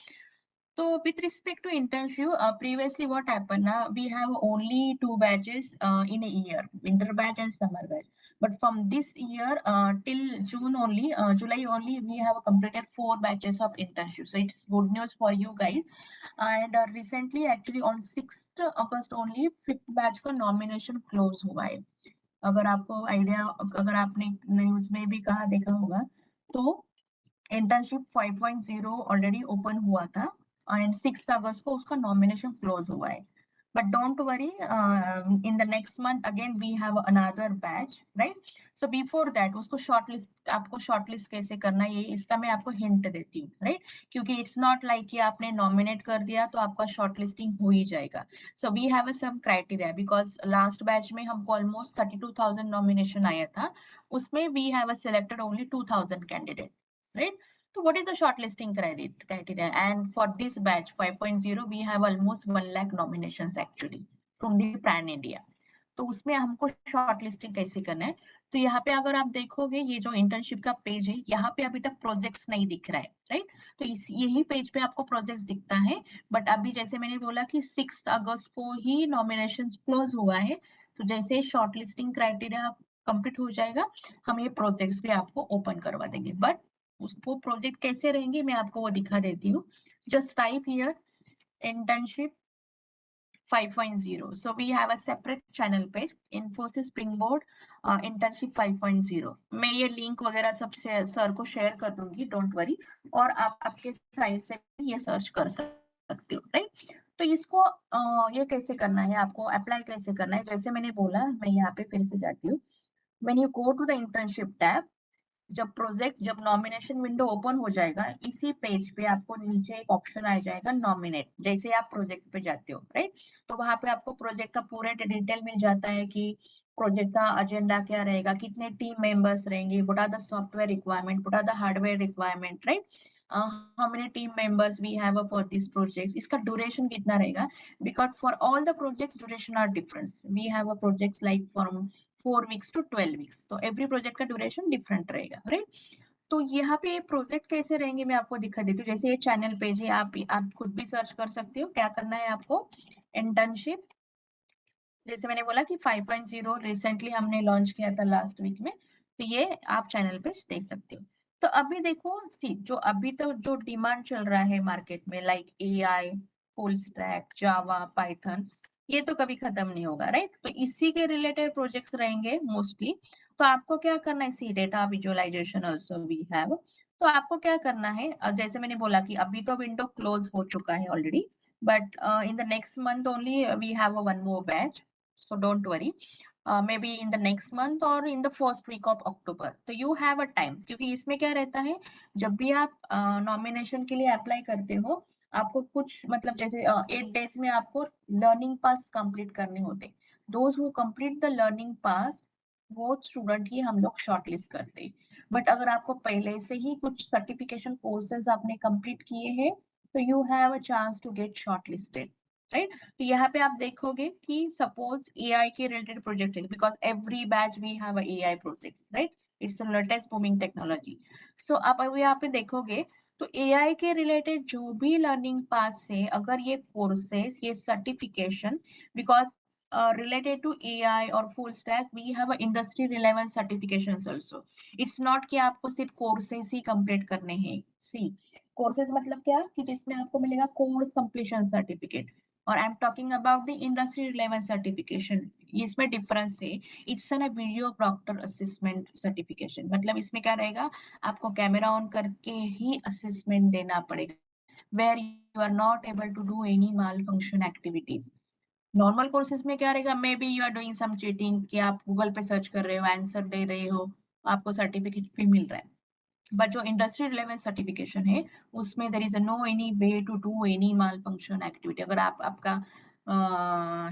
S2: So with respect to internship, previously what happened, we have only 2 batches in a year, winter batch and summer batch. But from this year till June only, July only, we have completed 4 batches of internship. So it's good news for you guys. And recently, actually on 6th August only, 5th batch का nomination close हुआ है. अगर आपको idea, अगर आपने news में भी कहा देखा होगा, तो इंटर्नशिप 5.0 ऑलरेडी ओपन हुआ था एंड 6 अगस्त को उसका नॉमिनेशन क्लोज हुआ है. But don't worry, in the next month again we have another batch, right? So before that उसको शॉर्टलिस्ट, आपको शॉर्टलिस्ट कैसे करना है ये इसका मैं आपको हिंट देती हूँ, राइट? क्योंकि इट्स नॉट लाइक कि आपने नॉमिनेट कर दिया तो आपका शॉर्टलिस्टिंग हो ही जाएगा. So we have some criteria, because last batch में हमको ऑलमोस्ट 32,000 नॉमिनेशन आया था, उसमें we have selected only 2,000 candidate, right? So what is the shortlisting criteria? And for this batch 5.0 we have almost 1 lakh nominations actually from the pan India. तो उसमें हमको shortlisting कैसे करना है, तो यहाँ पे अगर आप देखोगे ये जो इंटर्नशिप का पेज है, यहाँ पे अभी तक प्रोजेक्ट्स नहीं दिख रहा है, राइट? तो इस यही पेज पे आपको प्रोजेक्ट्स दिखता है. बट अभी जैसे मैंने बोला कि 6 अगस्त को ही नॉमिनेशन क्लोज हुआ है, तो जैसे शॉर्टलिस्टिंग क्राइटेरिया कंप्लीट हो जाएगा हम ये प्रोजेक्ट्स भी आपको ओपन करवा देंगे. बट वो प्रोजेक्ट कैसे रहेंगे मैं आपको वो दिखा देती हूँ. Just type here internship 5.0. So we have a separate channel page, Infosys Springboard internship 5.0. मैं ये लिंक वगैरह सब सर को शेयर कर दूंगी, डोंट वरी, और आप आपके साइट से भी ये सर्च कर सकते हो, राइट? तो इसको ये कैसे करना है, आपको अप्लाई कैसे करना है, जैसे मैंने बोला, मैं यहाँ पे फिर से जाती हूँ. When you go to the internship tab, जब नॉमिनेशन विंडो ओपन हो जाएगा, इसी पेज पे आपको नीचे एक ऑप्शन आ जाएगा नॉमिनेट, जैसे आप प्रोजेक्ट पे जाते हो, राइट? तो वहां पे आपको प्रोजेक्ट का पूरा डिटेल मिल जाता है कि प्रोजेक्ट का एजेंडा क्या रहेगा, कितने टीम मेंबर्स रहेंगे, what are the software requirement, what are the hardware requirement, right? How many team members we have for this project, इसका ड्यूरेशन कितना रहेगा, because for all the projects duration are different. We have a projects like from 4 weeks to 12 weeks, तो every project का duration different रहेगा, right? तो यहाँ पे project कैसे रहेंगे मैं आपको दिखा देती हूँ. जैसे ये चैनल पेज है, आप खुद भी सर्च कर सकते हो. क्या करना है आपको, इंटर्नशिप, जैसे मैंने बोला कि 5.0 रिसेंटली हमने लॉन्च किया था लास्ट वीक में, तो ये आप चैनल पेज देख सकते हो. तो अभी देखो, सी जो अभी तो जो डिमांड चल रहा है मार्केट में, लाइक AI, फुल स्टैक, जावा, पाइथन, ये तो कभी खत्म नहीं होगा, राइट? तो इसी के रिलेटेड प्रोजेक्ट्स रहेंगे मोस्टली. तो आपको क्या करना है, see data visualisation also we have. तो आपको क्या करना है, जैसे मैंने बोला कि अभी तो विंडो क्लोज हो चुका है already, but in the next month only we have a one more batch, so don't worry. Maybe in the next month or in the first week of October, तो you have a time. क्योंकि इसमें क्या रहता है, जब भी आप nomination के लिए अप्लाई करते हो, आपको कुछ मतलब जैसे 8 days में आपको लर्निंग पास कंप्लीट करने होते. Those who complete the learning pass, वो स्टूडेंट ही हम लोग शॉर्टलिस्ट करते. बट अगर आपको पहले से ही कुछ सर्टिफिकेशन कोर्सेज आपने कंप्लीट किए हैं, तो you have a chance to get shortlisted, right? तो यहाँ पे आप देखोगे कि सपोज AI के रिलेटेड प्रोजेक्ट है, because every batch we have AI projects, right? It's a latest booming technology. So आप अभी यहाँ पे देखोगे तो AI के रिलेटेड जो भी लर्निंग पास है, अगर ये कोर्सेज, ये certification, because related to AI और full stack, we have a industry relevant certifications also. It's not कि आपको सिर्फ कोर्सेज ही कंप्लीट करने हैं. सी कोर्सेज मतलब क्या, कि जिसमें आपको मिलेगा कोर्स कंप्लीशन सर्टिफिकेट, और I am talking about the industry relevant certification. इसमें डिफरेंस है, it's an video proctor assessment certification. मतलब इसमें क्या रहेगा, आपको कैमरा ऑन करके ही असेसमेंट देना पड़ेगा, where you are not able to do any malfunction activities. Normal courses में क्या रहेगा, maybe you are doing some cheating, कि आप गूगल पे सर्च कर रहे हो, आंसर दे रहे हो, आपको सर्टिफिकेट भी मिल रहा है. बट जो इंडस्ट्री रिलेवेंट सर्टिफिकेशन है, उसमें there is no any way to do any malfunction activity. अगर आपका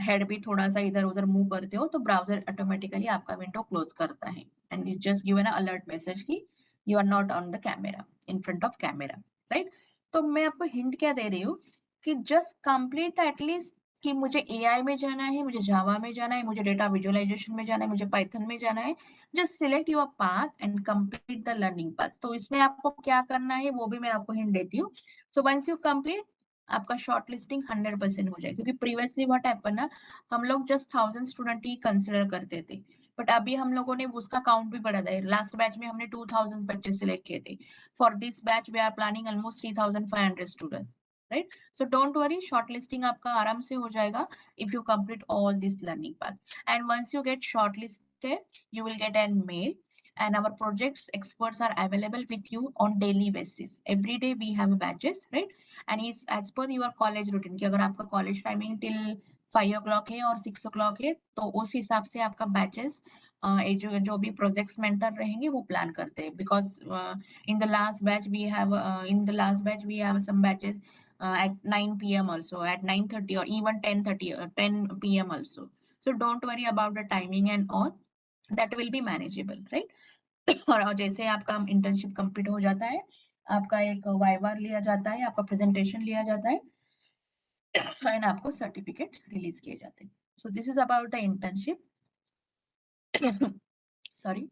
S2: हेड भी थोड़ा सा इधर उधर मूव करते हो तो ब्राउजर ऑटोमेटिकली आपका विंडो क्लोज करता है and it just given alert message कि you are not on the camera in front of camera, right. तो मैं आपको हिंट क्या दे रही हूँ कि जस्ट कंप्लीट एटलीस्ट कि मुझे एआई में जाना है, मुझे जावा में जाना है, मुझे डेटा विजुअलाइजेशन में जाना है, मुझे पाइथन में जाना है, just select your path and complete the learning path. तो इसमें आपको क्या करना है वो भी मैं आपको हिंट देती हूँ। सो वंस यू कंप्लीट आपका शॉर्ट लिस्टिंग 100% हो जाए, क्योंकि प्रीवियसली व्हाट हैपन ना, हम लोग जस्ट 1000 स्टूडेंट ही कंसिडर करते थे, बट अभी हम लोगों ने उसका काउंट भी बढ़ा दिया। लास्ट बैच में हमने 2000 बच्चे सिलेक्ट किए थे। For this batch we are planning almost 3500 students, right. So don't worry, shortlisting आपका आराम से हो जाएगा if you complete all this learning path. And once you get shortlisted you will get an mail and our projects experts are available with you on daily basis. Every day we have batches, right? And it's as per your college routine कि अगर आपका college timing till 5 o'clock है और 6 o'clock है तो उस हिसाब से आपका बैचेस जो भी प्रोजेक्ट्स मेंटर रहेंगे वो प्लान करते हैं। Because in the last batch we have some batches at 9 p.m. also, at 9:30 or even 10:30 10 p.m. also. So don't worry about the timing and all, that will be manageable, right? और जैसे आपका internship complete हो जाता है, आपका एक viva लिया जाता है, आपका प्रेजेंटेशन लिया जाता है एंड आपको सर्टिफिकेट रिलीज किए जाते हैं। So this is about the internship. Sorry,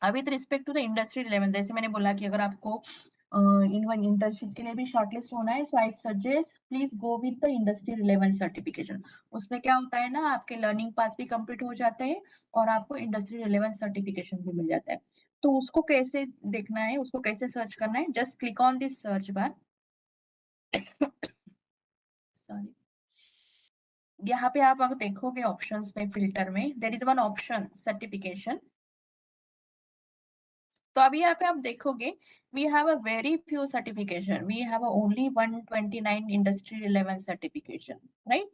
S2: with respect to the industry relevance, जैसे मैंने बोला कि अगर आपको इन इंटर्नशिप के लिए भी शॉर्टलिस्ट होना है, so I suggest please go with the industry relevance certification. उसमें क्या होता है ना, आपके लर्निंग पास भी कंप्लीट हो जाते हैं और आपको इंडस्ट्री रिलेवेंस सर्टिफिकेशन भी मिल जाता है। तो उसको कैसे देखना है, उसको कैसे सर्च करना है, just click on this search bar. Sorry, यहाँ पे आप अगर देखोगे ऑप्शंस में, फिल्टर में there is one option certification. तो अभी यहाँ पे आप देखोगे we have a very few certification, we have a only 129 industry relevant certification, right?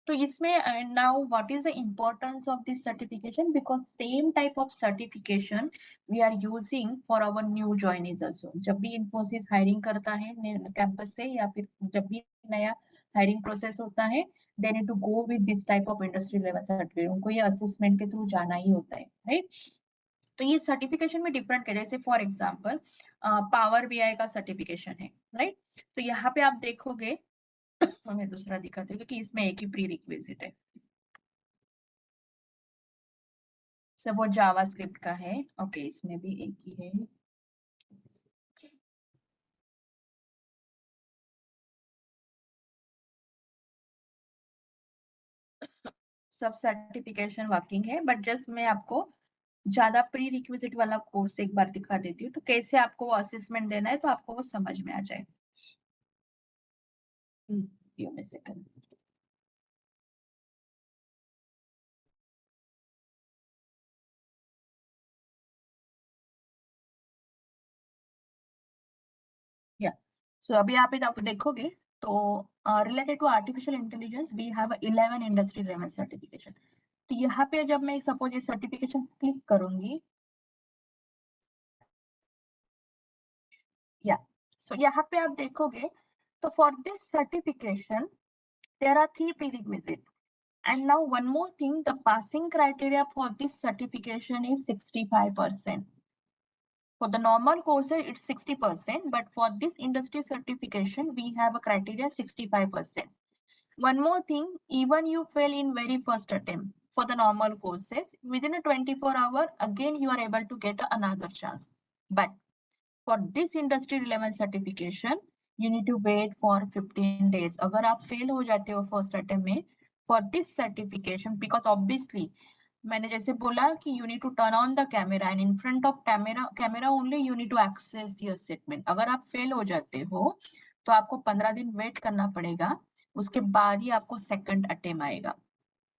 S2: तो इसमें now what is the importance of this certification, because same type of certification we are using for our new joinees also। जब भी Infosys hiring करता है campus से या फिर जब भी नया हायरिंग प्रोसेस होता है, they need to go with this type of industry relevant certificate। उनको ये असेसमेंट के थ्रू जाना ही होता है, राइट? तो ये सर्टिफिकेशन में डिफरेंट है, जैसे फॉर एग्जांपल पावर बीआई का सर्टिफिकेशन है, राइट? तो यहाँ पे आप देखोगे मैं दूसरा दिखाती हूँ क्योंकि इसमें एक ही प्री रिक्विजिट है, सब वो जावास्क्रिप्ट का है। ओके, इसमें भी एक ही है। सब सर्टिफिकेशन वर्किंग है, बट जस्ट मैं आपको ज्यादा प्री रिक्विजिट वाला कोर्स एक बार दिखा देती हूँ, तो कैसे आपको वो असेसमेंट देना है तो आपको वो समझ में आ जाए। Give me a second. या सो अभी आप देखोगे तो related to artificial intelligence we have 11 industry relevant certification. तो यहाँ पे जब मैं सपोज ये सर्टिफिकेशन क्लिक करूंगी, या सो यहाँ पे आप देखोगे तो for this certification there are 3 prerequisite। And now one more thing, the passing criteria for this certification is 65%. For the normal courses, it's 60%, but for this industry certification, we have a criteria 65%. One more thing, even you fail in very first attempt for the normal courses, within a 24 hour, again you are able to get another chance. But for this industry relevant certification, you need to wait for 15 days. अगर आप fail हो जाते हो first attempt में, for this certification, because obviously मैंने जैसे बोला कि you need to turn on the camera and in front of camera only you need to access your statement। अगर आप fail हो जाते हो तो आपको 15 दिन wait करना पड़ेगा, उसके बाद ही आपको second attempt आएगा।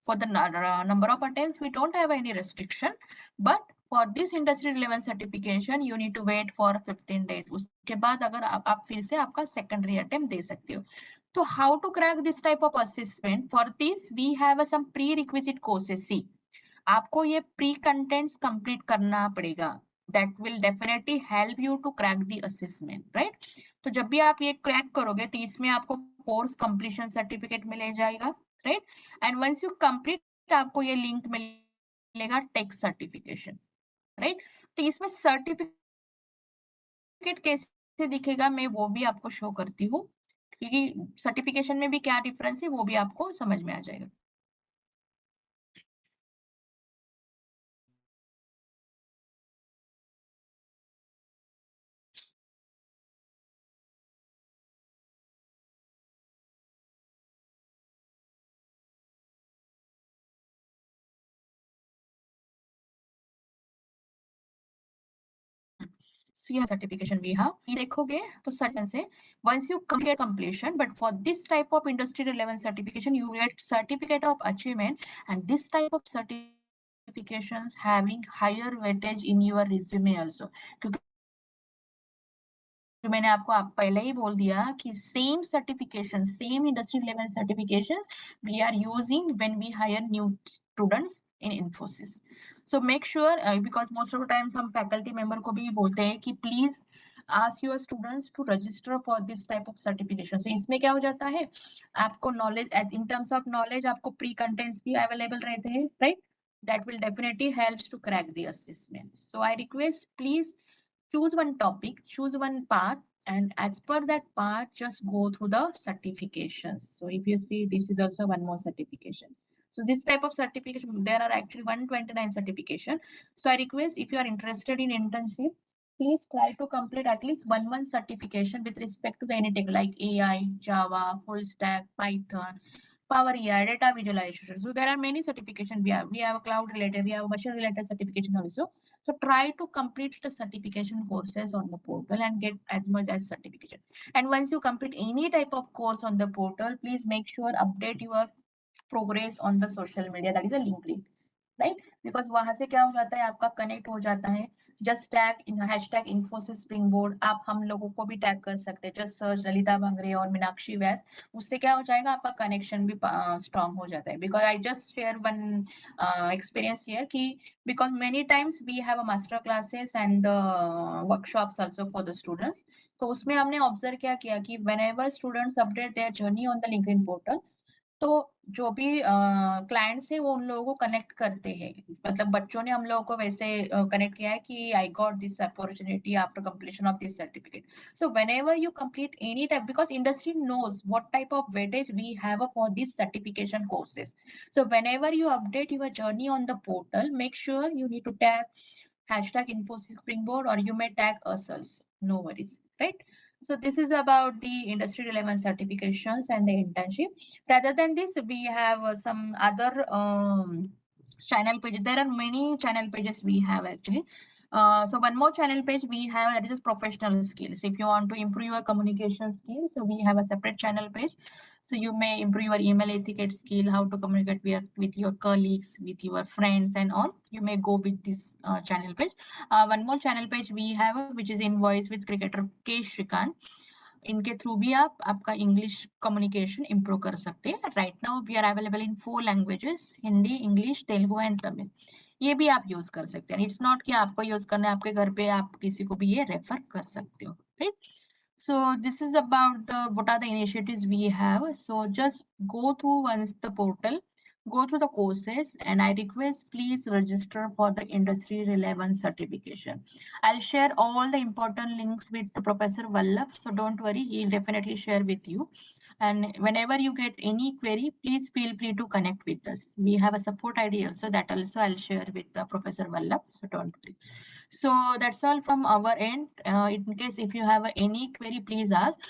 S2: For the number of attempts, we don't have any restriction, but for this industry relevant certification, you need to wait for 15 days। उसके बाद अगर आप फिर से आपका secondary attempt दे सकते हो। तो how to crack this type of assessment? For this, we have some prerequisite courses। See, आपको ये pre contents complete करना पड़ेगा। That will definitely help you to crack the assessment, right? तो जब भी आप ये क्रैक करोगे तो इसमें आपको कोर्स कंप्लीशन सर्टिफिकेट मिल जाएगा, right? And once you complete, आपको ये लिंक मिलेगा टेक सर्टिफिकेशन, राइट? तो इसमें सर्टिफिकेट कैसे दिखेगा मैं वो भी आपको शो करती हूँ, क्योंकि सर्टिफिकेशन में भी क्या डिफरेंस है वो भी आपको समझ में आ जाएगा। CA certification we have. ये देखोगे तो certain से once you complete completion, but for this type of industry relevant certification, you get certificate of achievement, and this type of certifications having higher weightage in your resume also. क्योंकि मैंने आपको पहले ही बोल दिया कि same certification, same industry level certification we are using when we hire new students in Infosys. So make sure, because most of the times हम faculty member को भी बोलते हैं कि please ask your students to register for this type of certification. So इसमें क्या हो जाता है, आपको knowledge as in terms of knowledge आपको pre contents भी available रहते हैं, right? That will definitely helps to crack the assessment. So I request please choose one topic, choose one path, and as per that path, just go through the certifications. So if you see, this is also one more certification. So this type of certification, there are actually 129 certification. So I request, if you are interested in internship, please try to complete at least one month certification with respect to the any tech like AI, Java, full stack, Python, Power AI, data visualization. So there are many certification we have. We have cloud related, we have machine related certification also. So try to complete the certification courses on the portal and get as much as certification. And once you complete any type of course on the portal, please make sure update your progress on the social media, that is a LinkedIn, right? Because वहां से क्या हो जाता है, आपका connect हो जाता है, just tag in hashtag Infosys springboard, आप हम लोगों को भी टैग कर सकते हैं, जस्ट सर्च ललिता भंगरे और मीनाक्षी व्यास, उससे क्या हो जाएगा, आपका कनेक्शन भी स्ट्रॉन्ग हो जाता है। Because I just share one experience here कि because many times we have a master classes and workshops also for the students, तो उसमें हमने ऑब्जर्व क्या किया कि whenever students update their journey on the LinkedIn portal, तो जो भी क्लाइंट्स है वो उन लोगों को कनेक्ट करते हैं, मतलब बच्चों ने हम लोगों को वैसे कनेक्ट किया है कि I got this opportunity after completion of this certificate. So whenever you complete any type, because industry knows what type of weightage we have for this certification courses, so whenever you update your journey on the portal, make sure you need to tag hashtag Infosys Springboard, or you may tag us also, no worries, right? So this is about the industry relevant certifications and the internship. Rather than this, we have some other channel pages. There are many channel pages we have actually. So one more channel page we have, that is professional skills. If you want to improve your communication skills, so we have a separate channel page. So you may improve your email etiquette skill, how to communicate with your colleagues, with your friends and all. You may go with this channel page. One more channel page we have, which is Invoice with cricketer K Shrikant. इनके through भी आप आपका English communication improve कर सकते हैं। Right now we are available in 4 languages, Hindi, English, Telugu and Tamil. ये भी आप यूज कर सकते हैं। इट्स नॉट कि आपको यूज करना है, आपके घर पे आप किसी को भी ये रेफर कर सकते हो, right? So this is about the what are the initiatives we have. So just go through once the portal, go through the courses, and I request please register for the industry relevant certification. I'll share all the important links with the Professor Vallabh, so don't worry, he'll definitely share with you. And whenever you get any query, please feel free to connect with us. We have a support ID also, that also I'll share with the Professor Vallabh, so don't worry. So that's all from our end. In case if you have any query, please ask.